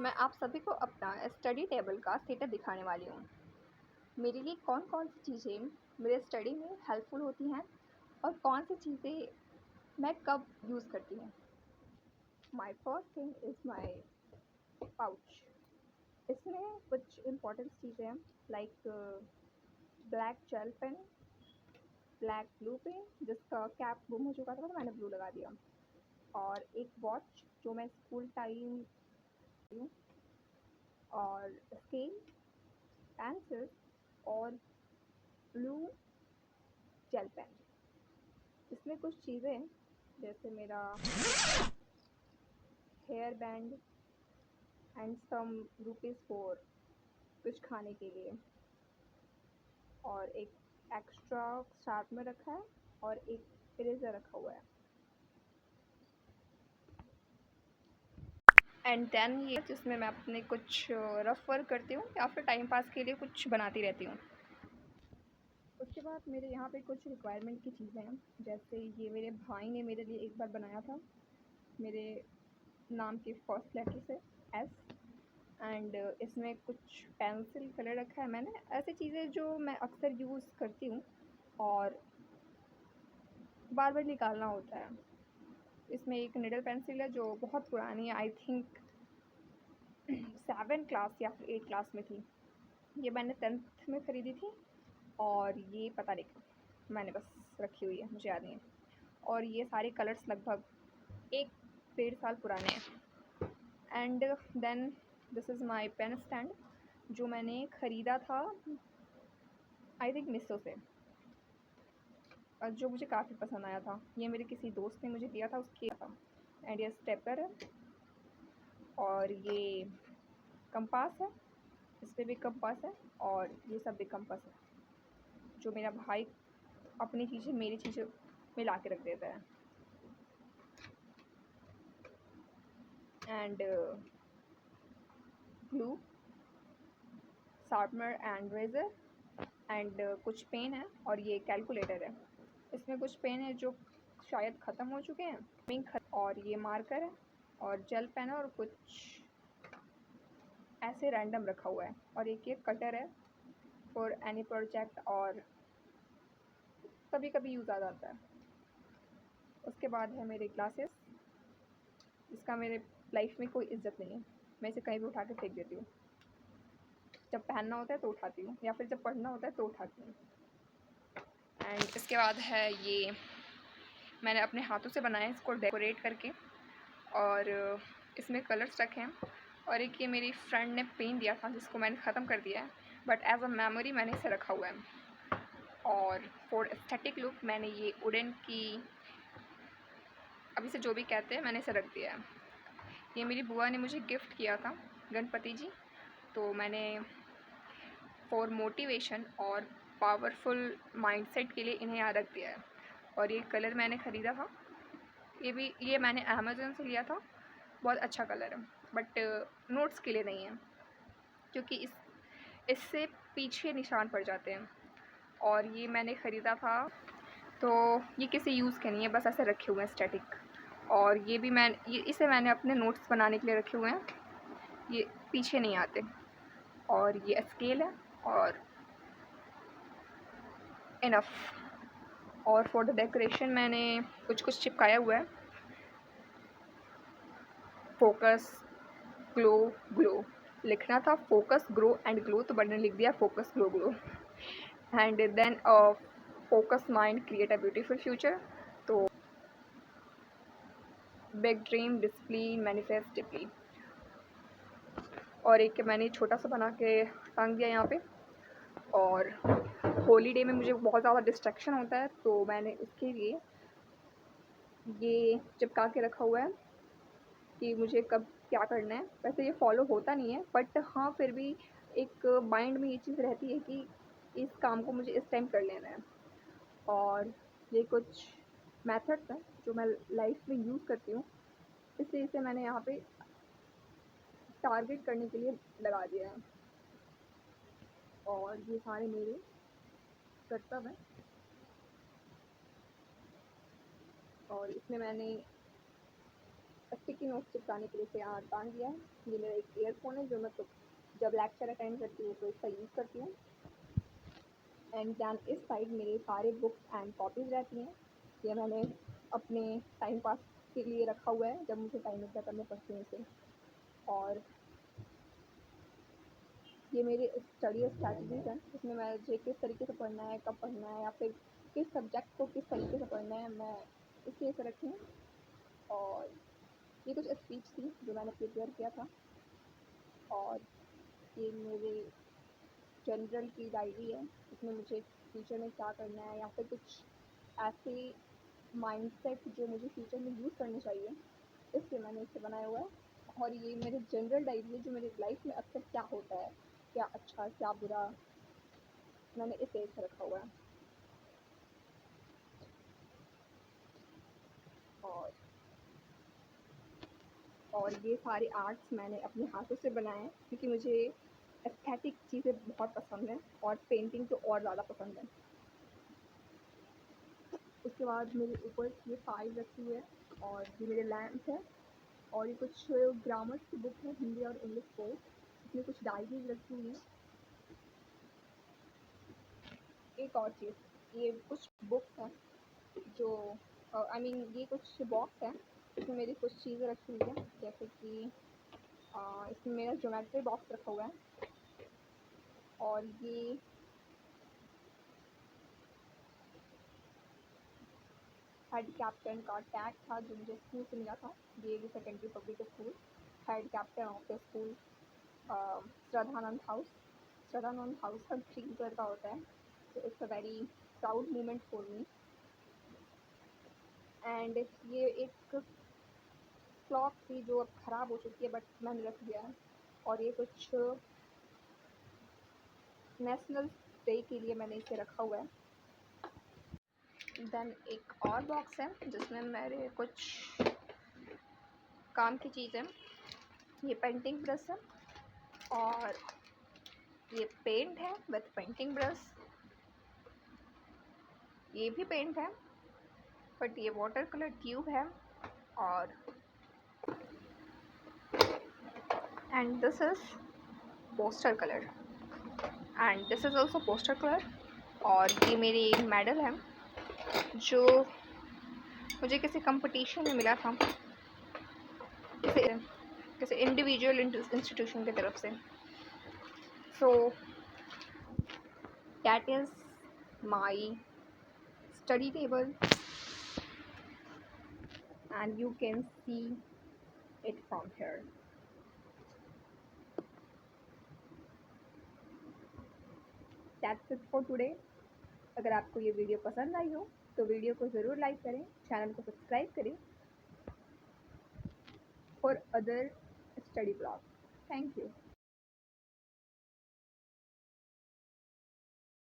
मैं आप सभी को अपना स्टडी टेबल का सेटअप दिखाने वाली हूँ। मेरे लिए कौन कौन सी चीज़ें मेरे स्टडी में हेल्पफुल होती हैं और कौन सी चीज़ें मैं कब यूज़ करती हूँ। My first thing is my pouch. इसमें कुछ इम्पोर्टेंट चीज़ें हैं like black gel pen, black blue pen जिसका कैप गुम हो चुका था तो मैंने ब्लू लगा दिया, और एक वॉच जो मैं स्कूल टाइम हूँ, और स्केल, पेंसिल और ब्लू जेल पेन। इसमें कुछ चीज़ें जैसे मेरा hair band and some rupees for कुछ खाने के लिए, और एक एक्स्ट्रा शार्पनर रखा है और एक इरेज़र रखा हुआ है। एंड देन ये जिसमें मैं अपने कुछ रफ वर्क करती हूँ या फिर टाइम पास के लिए कुछ बनाती रहती हूँ। उसके बाद मेरे यहाँ पे कुछ रिक्वायरमेंट की चीज़ें हैं, जैसे ये मेरे भाई ने मेरे लिए एक बार बनाया था मेरे नाम के फर्स्ट लेटर से एस, एंड इसमें कुछ पेंसिल कलर रखा है मैंने। ऐसी चीज़ें जो मैं अक्सर यूज़ करती हूँ और बार बार निकालना होता है। इसमें एक निडल पेंसिल है जो बहुत पुरानी है, आई थिंक 7 क्लास या फिर 8 क्लास में थी। ये मैंने 10th में ख़रीदी थी, और ये पता नहीं मैंने बस रखी हुई है, मुझे याद नहीं है। और ये सारे कलर्स लगभग 1-1.5 साल पुराने हैं। And then this is my pen stand जो मैंने ख़रीदा था आई थिंक मीशो से, जो मुझे काफ़ी पसंद आया था। ये मेरे किसी दोस्त ने मुझे दिया था, उसके था। एंड ये स्टेपलर है, और ये कंपास है, इस पर भी कंपास है, और ये सब भी कंपास है जो मेरा भाई अपनी चीज़ें मेरी चीज़ें में ला के रख देता है। And glue, sharpener and eraser, and कुछ पेन है, और ये कैलकुलेटर है। इसमें कुछ पेन है जो शायद ख़त्म हो चुके हैं, और ये मार्कर है, और जेल पेन है, और कुछ ऐसे रैंडम रखा हुआ है, और एक ये कटर है फॉर एनी प्रोजेक्ट, और कभी कभी यूज़ आ जाता है। उसके बाद है मेरे ग्लासेस, जिसका मेरे लाइफ में कोई इज्जत नहीं है। मैं इसे कहीं भी उठा के फेंक देती हूँ। जब पहनना होता है तो उठाती हूँ, या फिर जब पढ़ना होता है तो उठाती हूँ। एंड इसके बाद है ये मैंने अपने हाथों से बनाया है, इसको डेकोरेट करके, और इसमें कलर्स रखे हैं। और एक ये मेरी फ्रेंड ने पेन दिया था जिसको मैंने ख़त्म कर दिया है, बट एज अ मेमोरी मैंने इसे रखा हुआ है। और फॉर एस्थेटिक लुक मैंने ये वुडन की, अभी से जो भी कहते हैं, मैंने इसे रख दिया है। ये मेरी बुआ ने मुझे गिफ्ट किया था, गणपति जी, तो मैंने फॉर मोटिवेशन और पावरफुल माइंडसेट के लिए इन्हें यहाँ रख दिया है। और ये कलर मैंने ख़रीदा था, ये मैंने अमेज़न से लिया था। बहुत अच्छा कलर है, बट नोट्स के लिए नहीं है, क्योंकि इससे पीछे निशान पड़ जाते हैं। और ये मैंने ख़रीदा था, तो ये किसी यूज़ के नहीं है, बस ऐसे रखे हुए हैं स्टैटिक। और ये भी इसे मैंने अपने नोट्स बनाने के लिए रखे हुए हैं, ये पीछे नहीं आते। और ये स्केल है, और इनफ। और फॉर द डेकोरेशन मैंने कुछ चिपकाया हुआ है, फोकस ग्लो ग्लो लिखना था, फोकस ग्रो एंड ग्लो, तो मैंने लिख दिया focus glow glow. And then focus mind create a beautiful future, तो big dream discipline manifest deeply. और एक मैंने छोटा सा बना के टांग दिया यहाँ पे। और होली डे में मुझे बहुत ज़्यादा डिस्ट्रैक्शन होता है, तो मैंने उसके लिए ये चिपका के रखा हुआ है कि मुझे कब क्या करना है। वैसे ये फॉलो होता नहीं है, बट हाँ फिर भी एक माइंड में ये चीज़ रहती है कि इस काम को मुझे इस टाइम कर लेना है। और ये कुछ मेथड्स हैं जो मैं लाइफ में यूज़ करती हूँ, इसलिए इसे मैंने यहाँ पे टारगेट करने के लिए लगा दिया है। और ये सारे मेरे कर्तव्य हैं। और इसमें मैंने स्टिकी नोट चिपकाने के लिए इसे यहाँ टांग दिया है। ये मेरा एक ईयरफोन है जो मैं तो जब लेक्चर अटेंड करती हूँ तो इसका यूज़ करती हूँ। एंड दैन इस साइड मेरे सारे बुक्स एंड कॉपीज़ रहती हैं। ये मैंने अपने टाइम पास के लिए रखा हुआ है, जब मुझे टाइम मिलता है तब मैं पढ़ती हूँ इसे। और ये मेरे स्टडी स्ट्रैटेजीज़ हैं, इसमें मुझे किस तरीके से पढ़ना है, कब पढ़ना है, या फिर किस सब्जेक्ट को किस तरीके से पढ़ना है, मैं इसलिए इसे रखी हूँ। और ये कुछ स्पीच थी जो मैंने प्रिपेयर किया था। और ये मेरे जनरल की डायरी है, इसमें मुझे फ्यूचर में क्या करना है या फिर कुछ ऐसे माइंडसेट जो मुझे फ्यूचर में यूज़ करने चाहिए, इसलिए मैंने इसे बनाया हुआ है। और ये मेरे जनरल डायरी है जो मेरी लाइफ में अक्सर क्या होता है, क्या अच्छा क्या बुरा, मैंने इसे ऐसे रखा हुआ है। और ये सारे आर्ट्स मैंने अपने हाथों से बनाए हैं क्योंकि मुझे एस्थेटिक चीज़ें बहुत पसंद हैं और पेंटिंग तो और ज़्यादा पसंद है। उसके बाद मेरे ऊपर ये फाइल रखी है और ये मेरे लैंप है। और ये कुछ ग्रामर की बुक है, हिंदी और इंग्लिश को, इसमें कुछ डायरीज रखी हुई हैं। एक और चीज़, ये कुछ बुक्स हैं जो ये कुछ बॉक्स हैं, इसमें मेरी कुछ चीज़ें रखी हुई हैं, जैसे कि इसमें मेरा ज्योमेट्री बॉक्स रखा हुआ है। और ये हेड कैप्टन का टैग था जो मुझे स्कूल से मिला था, ये secondary public school, head captain of the school Shraddhanand house. Shraddhanand house का ग्रीन कलर का होता है, तो it's a very proud moment for me. And ये एक क्लॉक थी जो अब ख़राब हो चुकी है बट मैंने रख दिया है। और ये कुछ नेशनल डे के लिए मैंने इसे रखा हुआ है। देन एक और बॉक्स है जिसमें मेरे कुछ काम की चीज़ है। ये पेंटिंग ब्रश है और ये पेंट है विथ पेंटिंग ब्रश। ये भी पेंट है बट ये वाटर कलर ट्यूब है। और and this is poster colour and this is also poster colour. और ये मेरी मेडल है जो मुझे किसी कंपटीशन में मिला था, किसी इंडिविजुअल इंस्टीट्यूशन की तरफ से। So that is my study table and you can see it from here. That's it for today. अगर आपको ये वीडियो पसंद आई हो तो वीडियो को ज़रूर लाइक करें, चैनल को सब्सक्राइब करें for other study blog. Thank you.